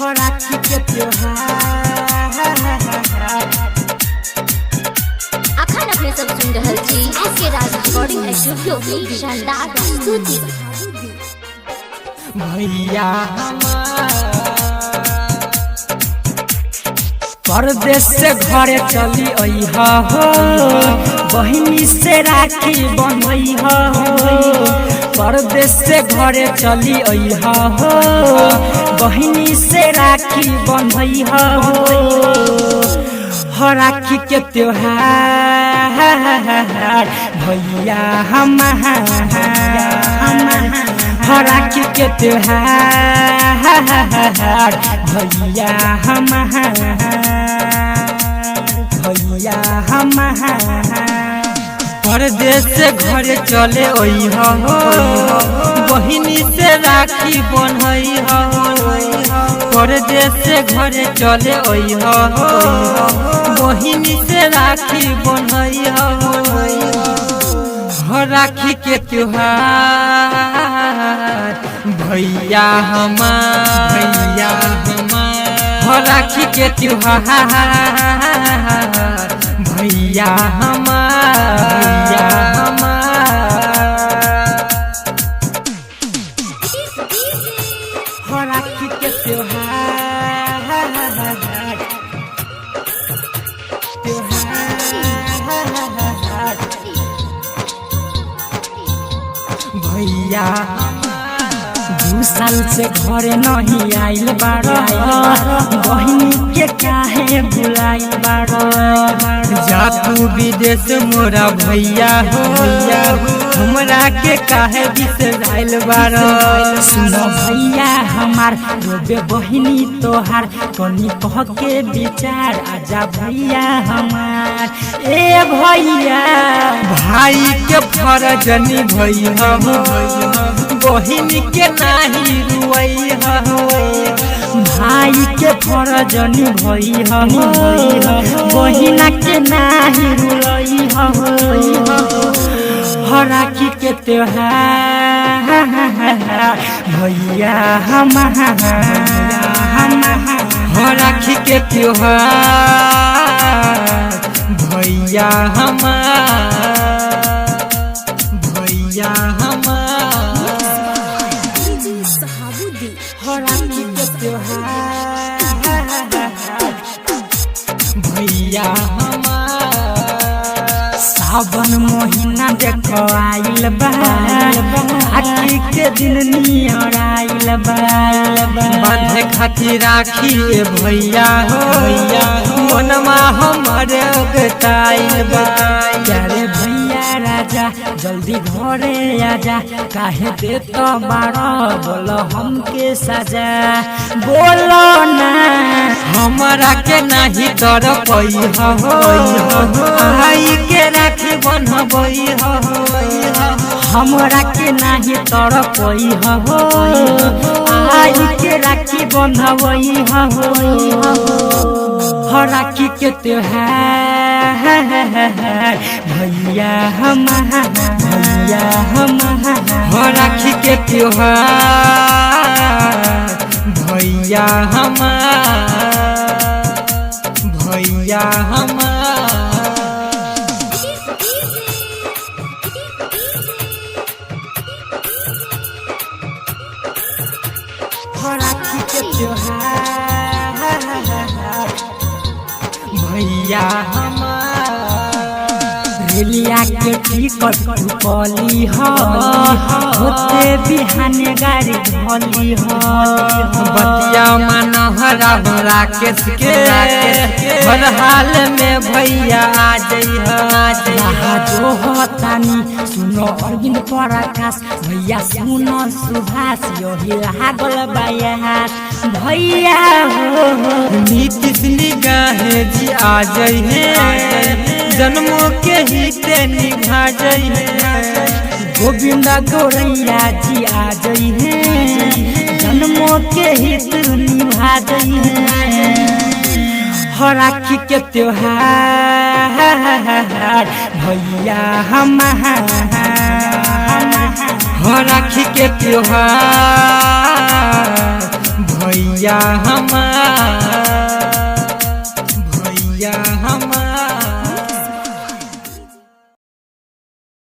हो राखी के त्योहार। अखन अपने सब सुन रहल छी एसके राज रिकॉर्डिंग स्टूडियो की शानदार प्रस्तुति। भैया परदेश से घरे चली अइहा हो, बहिनी से राखी बंधइहा हो। परदेश से घरे चली अइहा हो, बहिनी से राखी बंधइहा हो राखी के त्योहार। भैया हो राखी के त्योहार। भैया परदेश से घरे चले अइहा हो, बहिनी से राखी बंधइहा हो। परदेश से घरे चले अइहा हो, बहिनी से राखी बंधइहा हो राखी के त्योहार। भैया हो राखी के त्योहार। भैया हो राखी के त्योहार। भैया 2 साल से घरे नहीं आइल बाड़ा, बहिनी के काहे बुलाइल बाड़ा। जा तू विदेश मोरा भैया हो, हमरा के काहे बिसराइल बाड़ा। सुनो भैया हमार रोबे बहिनी तोहार, कनी कह के विचार आजा भैया हमार। ए भैया भाई के फर्ज निभैया हो, बहिनी के नाही रुइहा हो। भाई के फर्ज निभैया हो, बहिना के नाही रुइहा हो राखी के त्योहार। भैया हो राखी के त्योहार। भैया हो राखी के त्योहार। भैया सावन महीना देखो आइल बा, राखी के दिन नियर आइल बा। बांधे खातिर राखी भैया हो, मनमा हमरे गताइल बा। यारे भैया राजा जल्दी घरे आजा, काहे देत बाड़ा बोलो हमके सजा। बोलो ना हमरा के नहीं तर पैहा हो, आई के राखी बंधबइहा हो। हमरा के नहीं तर पैहा हो, आई के राखी बंधबइहा हो राखी के त्योहार। भैया हो राखी के त्योहार। भैया हो राखी के त्योहार। भैया रेलिया के टिकट कली हो, होते बिहाने गाड़ी धली हो। बतिया मनोहरा राकेश के, हर हाल में भैया आ जइहा। जो होतानी सुनो अरविंद प्रकाश, भैया सुनो सुभाष, यही लागल बायास। भैया हो नीतीश निगाहे जी आ जइहे, जन्मों के हिते निभा जइहे। गोविंदा गौरैया जी आ जइहे, जन्मों के हित निभा जइहे। हो राखी के त्योहार। भैया हो राखी के त्योहार। भैया बतिया हमार